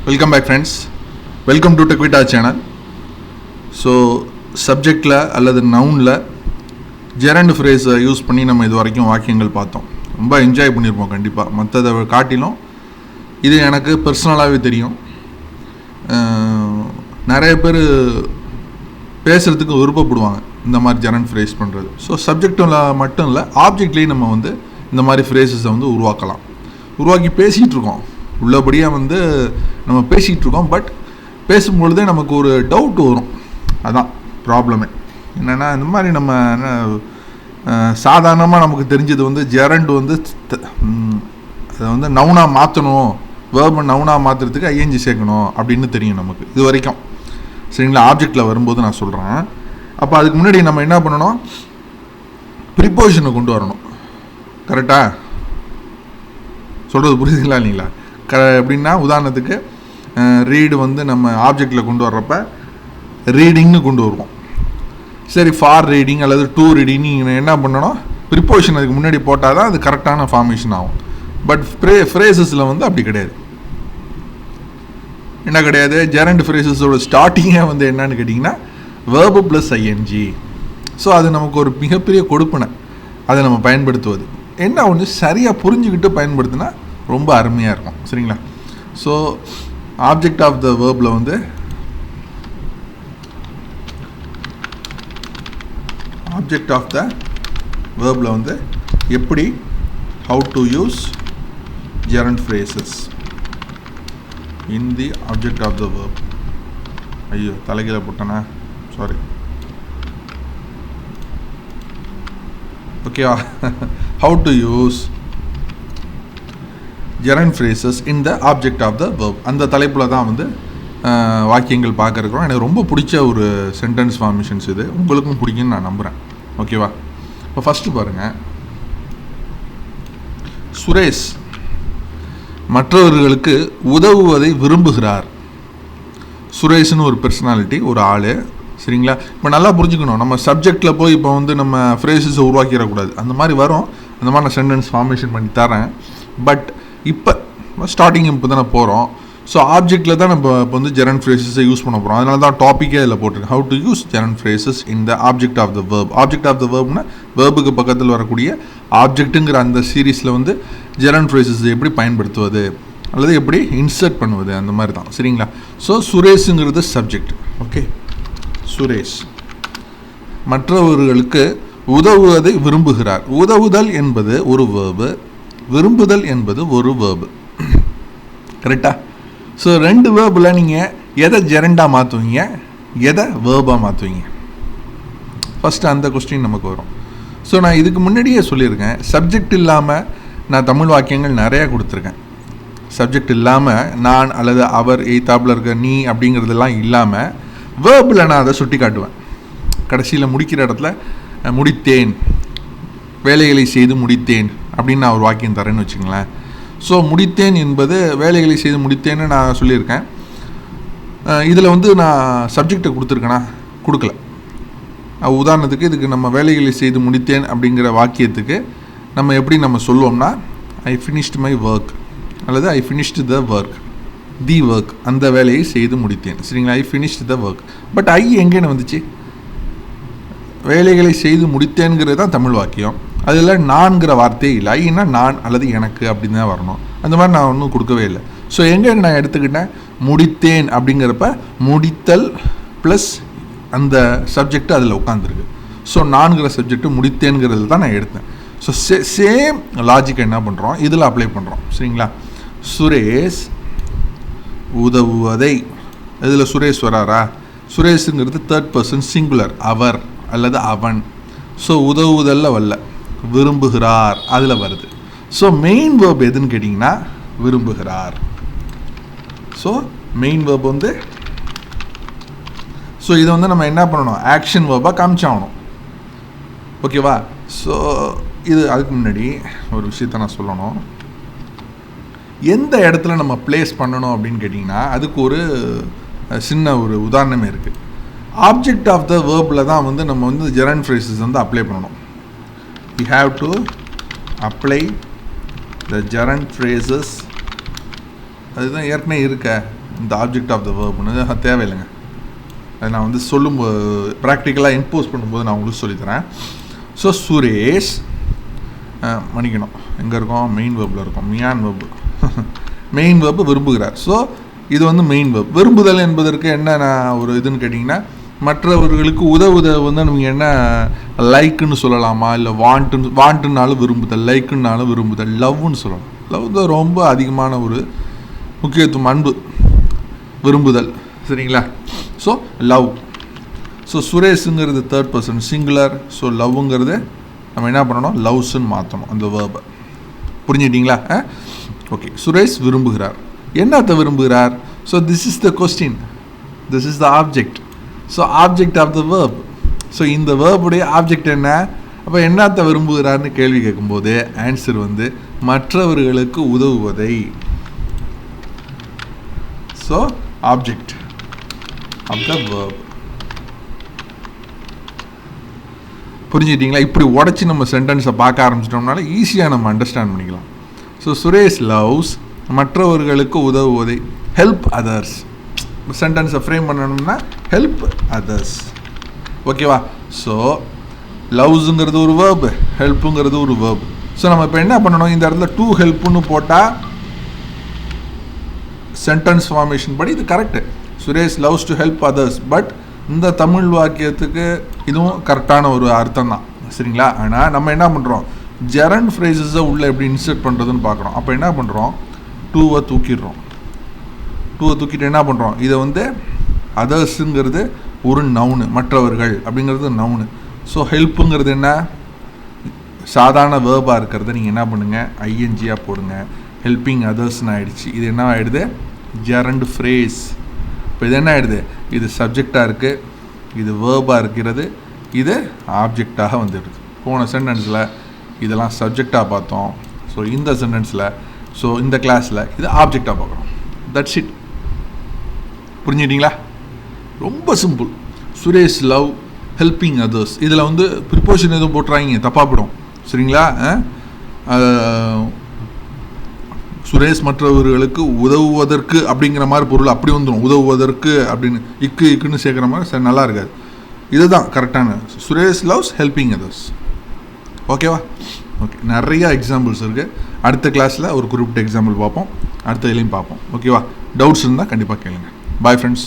Welcome back friends. Welcome to Techvita channel. So subjectல அல்லது nounல gerund phrase use பண்ணி நம்ம இது வரைக்கும் வாக்கியங்கள் பார்த்தோம். ரொம்ப என்ஜாய் பண்ணியிருப்போம் கண்டிப்பாக. மற்றதை காட்டிலும் இது எனக்கு பர்சனலாகவே தெரியும். நிறைய பேர் பேசுகிறதுக்கு விருப்பப்படுவாங்க இந்த மாதிரி gerund phrase பண்ணுறது. ஸோ சப்ஜெக்டில் மட்டும் இல்லை, ஆப்ஜெக்ட்லேயும் நம்ம வந்து இந்த மாதிரி ஃப்ரேசஸை வந்து உருவாக்கி பேசிகிட்டு இருக்கோம். உள்ளபடியாக வந்து நம்ம பேசிகிட்டு இருக்கோம். பட் பேசும்பொழுதே நமக்கு ஒரு டவுட் வரும். அதான் ப்ராப்ளமே. என்னென்னா இந்த மாதிரி நம்ம சாதாரணமாக நமக்கு தெரிஞ்சது வந்து ஜெரண்ட் வந்து அதை வந்து நவுனாக மாற்றணும், வேர்பை நவுனாக மாற்றுறதுக்கு ஐஎன்ஜி சேர்க்கணும் அப்படின்னு தெரியும் நமக்கு இது வரைக்கும். சரிங்களா? ஆப்ஜெக்டில் வரும்போது நான் சொல்கிறேன். அப்போ அதுக்கு முன்னாடி நம்ம என்ன பண்ணணும்? ப்ரிப்போசிஷனை கொண்டு வரணும். கரெக்டாக சொல்கிறது புரியுதுங்களா இல்லைங்களா? எப்படின்னா உதாரணத்துக்கு ரீடு வந்து நம்ம ஆப்ஜெக்டில் கொண்டு வர்றப்ப ரீடிங்னு கொண்டு வருவோம். சரி, ஃபார் ரீடிங் அல்லது டூ ரீடிங் நீங்கள் என்ன பண்ணணும்? ப்ரிப்போசிஷன் அதுக்கு முன்னாடி போட்டால் தான் அது கரெக்டான ஃபார்மேஷன் ஆகும். பட் ஃப்ரேசஸில் வந்து அப்படி கிடையாது. என்ன கிடையாது? ஜெரண்ட் ஃப்ரேசஸோட ஸ்டார்டிங்கே வந்து என்னன்னு கேட்டிங்கன்னா வேர்பு ப்ளஸ் ஐஎன்ஜி. ஸோ அது நமக்கு ஒரு மிகப்பெரிய கொடுப்பனை. அதை நம்ம பயன்படுத்துவது என்ன ஒன்று சரியாக புரிஞ்சுக்கிட்டு பயன்படுத்தினா ரொம்ப அருமையாக இருக்கும். சரிங்களா? So object of the waybill வந்து எப்படி how to use gerund phrases in the object of the verb. ஐயோ தலைகீழ போட்டேனா, சாரி. ஓகேவா? how to use gerund phrases in the object of the verb. அந்த தலைப்பில் தான் வந்து வாக்கியங்கள் பார்க்க இருக்கிறோம். எனக்கு ரொம்ப பிடிச்ச ஒரு சென்டென்ஸ் ஃபார்மேஷன்ஸ் இது. உங்களுக்கும் பிடிக்குன்னு நான் நம்புகிறேன். ஓகேவா? இப்போ ஃபஸ்ட்டு பாருங்கள். சுரேஷ் மற்றவர்களுக்கு உதவுவதை விரும்புகிறார். சுரேஷ்னு ஒரு பர்சனாலிட்டி, ஒரு ஆள். சரிங்களா? இப்போ நல்லா புரிஞ்சுக்கணும். நம்ம சப்ஜெக்டில் போய் இப்போ வந்து நம்ம ஃப்ரேசஸை உருவாக்கிடக்கூடாது. அந்த மாதிரி வரும். அந்த மாதிரி நான் சென்டென்ஸ் ஃபார்மேஷன் பண்ணி தரேன். பட் இப்போ ஸ்டார்டிங் இப்போ தானே போகிறோம். ஸோ ஆப்ஜெக்டில் தான் நம்ம இப்போ வந்து ஜெரண்ட் ஃப்ரேசஸை யூஸ் பண்ண போகிறோம். அதனால தான் டாப்பிக்கே அதில் போட்டிருக்கேன். How to use gerund phrases in the object of the verb. Object of the வேர்ப்னா வேர்புக்கு பக்கத்தில் வரக்கூடிய ஆப்ஜெக்ட்டுங்கிற அந்த சீரீஸில் வந்து ஜெரண்ட் ஃப்ரேசஸை எப்படி பயன்படுத்துவது அல்லது எப்படி இன்சர்ட் பண்ணுவது, அந்த மாதிரி தான். சரிங்களா? ஸோ சுரேஷுங்கிறது சப்ஜெக்ட். ஓகே, சுரேஷ் மற்றவர்களுக்கு உதவுவதை விரும்புகிறார். உதவுதல் என்பது ஒரு வேர்பு, விரும்புதல் என்பது ஒரு வேர்பு. கரெக்டாக? ஸோ ரெண்டு வேர்பில் நீங்கள் எதை ஜெரண்டாக மாற்றுவீங்க, எதை வேர்பாக மாற்றுவீங்க? ஃபஸ்ட்டு அந்த கொஸ்டின் நமக்கு வரும். ஸோ நான் இதுக்கு முன்னாடியே சொல்லியிருக்கேன், சப்ஜெக்ட் இல்லாமல் நான் தமிழ் வாக்கியங்கள் நிறையா கொடுத்துருக்கேன். சப்ஜெக்ட் இல்லாமல் நான் அல்லது அவர், எய்தாப்பில் இருக்க நீ அப்படிங்கிறதெல்லாம் இல்லாமல் வேர்பில் நான் அதை சுட்டி காட்டுவேன். கடைசியில் முடிக்கிற இடத்துல முடித்தேன், வேலைகளை செய்து முடித்தேன் அப்படின்னு நான் ஒரு வாக்கியம் தரேன்னு வச்சுங்களேன். ஸோ முடித்தேன் என்பது வேலைகளை செய்து முடித்தேன்னு நான் சொல்லியிருக்கேன். இதில் வந்து நான் சப்ஜெக்டை கொடுத்துருக்கேனா? கொடுக்கல. உதாரணத்துக்கு இதுக்கு நம்ம வேலைகளை செய்து முடித்தேன் அப்படிங்கிற வாக்கியத்துக்கு நம்ம எப்படி நம்ம சொல்லுவோம்னா, ஐ ஃபினிஷ்டு மை ஒர்க் அல்லது I finished the work, the work, அந்த வேலையை செய்து முடித்தேன். சரிங்களா? I finished the work. But I எங்கேன்னு வந்துச்சு? வேலைகளை செய்து முடித்தேங்கிறது தான் தமிழ் வாக்கியம். அதில் நான்கிற வார்த்தையே இல்லை. ஐன்னா நான் அல்லது எனக்கு அப்படின்னு தான் வரணும். அந்த மாதிரி நான் ஒன்றும் கொடுக்கவே இல்லை. ஸோ எங்கே நான் எடுத்துக்கிட்டேன்? முடித்தேன் அப்படிங்கிறப்ப முடித்தல் ப்ளஸ் அந்த சப்ஜெக்ட் அதில் உட்காந்துருக்கு. ஸோ நான்கிற சப்ஜெக்ட் முடித்தேங்கிறது தான் நான் எடுத்தேன். ஸோ சேம் லாஜிக் என்ன பண்ணுறோம், இதில் அப்ளை பண்ணுறோம். சரிங்களா? சுரேஷ் உதவுவதை, இதில் சுரேஷ் வராரா? சுரேஷுங்கிறது தேர்ட் பர்சன் சிங்குலர், அவர் அல்லது அவன். ஸோ உதவுதல்ல வரல, விரும்புகிறார் அதில் வருது. ஸோ மெயின் வேர்ப் எதுன்னு கேட்டிங்கன்னா விரும்புகிறார். ஸோ மெயின் வேர்ப் வந்து, ஸோ இதை வந்து நம்ம என்ன பண்ணணும்? ஆக்ஷன் வேர்பாக காமிச்சாகணும். ஓகேவா? ஸோ இது அதுக்கு முன்னாடி ஒரு விஷயத்த நான் சொல்லணும். எந்த இடத்துல நம்ம பிளேஸ் பண்ணணும் அப்படின்னு கேட்டிங்கன்னா அதுக்கு ஒரு சின்ன ஒரு உதாரணமே இருக்குது. ஆப்ஜெக்ட் ஆஃப் த வேர்பில் தான் வந்து நம்ம வந்து ஜெரண்ட் ஃப்ரேசஸ் வந்து அப்ளை பண்ணணும். We have to apply the gerund phrases. அதுதான் ஏற்கனவே இருக்க இந்த ஆப்ஜெக்ட் ஆஃப் த வேர்ப்னு தேவையில்லைங்க. அதை நான் வந்து சொல்லும்போது ப்ராக்டிக்கலாக இம்போஸ் பண்ணும்போது நான் உங்களுக்கு சொல்லித்தரேன். ஸோ சுரேஷ் மன்னிக்கணும், எங்கே இருக்கோம், மெயின் வேர்பில் இருக்கும், மியான் வேர்பு மெயின் வேர்பு விரும்புகிறார். ஸோ இது வந்து மெயின் வேர்ப். விரும்புதல் என்பதற்கு என்ன ஒரு இதுன்னு கேட்டிங்கன்னா, மற்றவர்களுக்கு உதவுத வந்து நீங்கள் என்ன லைக்குன்னு சொல்லலாமா, இல்லை வாண்ட்டுனாலும் விரும்புதல், லைக்குன்னாலும் விரும்புதல், லவ்னு சொல்லலாம். லவ் தான் ரொம்ப அதிகமான ஒரு முக்கியத்துவம், அன்பு, விரும்புதல், சரிங்களா? So love. ஸோ சுரேஷுங்கிறது தேர்ட் பர்சன் சிங்குலர். ஸோ லவ்ங்கிறது நம்ம என்ன பண்ணணும், லவ்ஸ்ன்னு மாற்றணும் அந்த வேர்பை. புரிஞ்சுக்கிட்டீங்களா? ஓகே. சுரேஷ் விரும்புகிறார். என்னத்தை விரும்புகிறார்? So this is the question, this is the object. So object of the verb. So இந்த வேர்புடைய ஆப்ஜெக்ட் என்ன? அப்போ என்னத்தை விரும்புகிறார்னு கேள்வி கேட்கும்போது ஆன்சர் வந்து மற்றவர்களுக்கு உதவுவதை. So object of the verb. புரிஞ்சுக்கிட்டீங்களா? இப்படி உடச்சி நம்ம சென்டென்ஸை பார்க்க ஆரம்பிச்சிட்டோம்னால ஈஸியாக நம்ம அண்டர்ஸ்டாண்ட் பண்ணிக்கலாம். ஸோ சுரேஷ் லவ்ஸ், மற்றவர்களுக்கு உதவுவதை, ஹெல்ப் அதர்ஸ். சென்டென்ஸை ஃப்ரேம் பண்ணணும்னா ஹெல்ப் அதர்ஸ். ஓகேவா? ஸோ லவ்ஸுங்கிறது ஒரு வேர்பு, ஹெல்ப்புங்கிறது ஒரு வேர்பு. ஸோ நம்ம இப்போ என்ன பண்ணணும், இந்த இடத்துல டு ஹெல்ப்புன்னு போட்டால் சென்டென்ஸ் ஃபார்மேஷன் படி இது correct. Suresh loves to help others. But இந்த தமிழ் வாக்கியத்துக்கு இதுவும் கரெக்டான ஒரு அர்த்தம் தான், சரிங்களா? ஆனால் நம்ம என்ன பண்ணுறோம், ஜெரண்ட் ஃப்ரேசஸை உள்ளே எப்படி இன்சர்ட் பண்ணுறதுன்னு பார்க்குறோம். அப்போ என்ன பண்ணுறோம், டூவை தூக்கிடுறோம். டூவை தூக்கிட்டு என்ன பண்ணுறோம், இதை வந்து அதர்ஸுங்கிறது ஒரு நவுனு, மற்றவர்கள் அப்படிங்கிறது நவுனு. ஸோ ஹெல்ப்புங்கிறது என்ன, சாதாரண வேர்பாக இருக்கிறத நீங்கள் என்ன பண்ணுங்கள், ஐஎன்ஜியாக போடுங்க. ஹெல்பிங் அதர்ஸ்னு ஆகிடுச்சு. இது என்ன ஆகிடுது, ஜெரண்ட் ஃப்ரேஸ். இப்போ இது என்ன ஆகிடுது, இது சப்ஜெக்டாக இருக்குது, இது வேர்பாக இருக்கிறது, இது ஆப்ஜெக்டாக வந்துடுது. போன சென்டென்ஸில் இதெல்லாம் சப்ஜெக்டாக பார்த்தோம். ஸோ இந்த சென்டென்ஸில், ஸோ இந்த கிளாஸில் இது ஆப்ஜெக்டாக பார்க்குறோம். That's it. புரிஞ்சுக்கிட்டீங்களா? ரொம்ப simple. Suresh love helping others. இதில் வந்து ப்ரிப்போஷன் எதுவும் போட்டுறாங்க, தப்பாக போடும், சரிங்களா? சுரேஷ் மற்றவர்களுக்கு உதவுவதற்கு அப்படிங்கிற மாதிரி பொருள் அப்படி வந்துடும். உதவுவதற்கு அப்படின்னு இக்குன்னு சேர்க்குற மாதிரி சரி நல்லா இருக்காது. இதுதான் கரெக்டான. Suresh loves helping others. ஓகேவா? ஓகே. நிறையா எக்ஸாம்பிள்ஸ் இருக்குது. அடுத்த கிளாஸில் ஒரு குறிப்பிட்ட எக்ஸாம்பிள் பார்ப்போம், அடுத்த இதுலையும் பார்ப்போம். ஓகேவா? டவுட்ஸ் இருந்தால் கண்டிப்பாக கேளுங்க. Bye friends.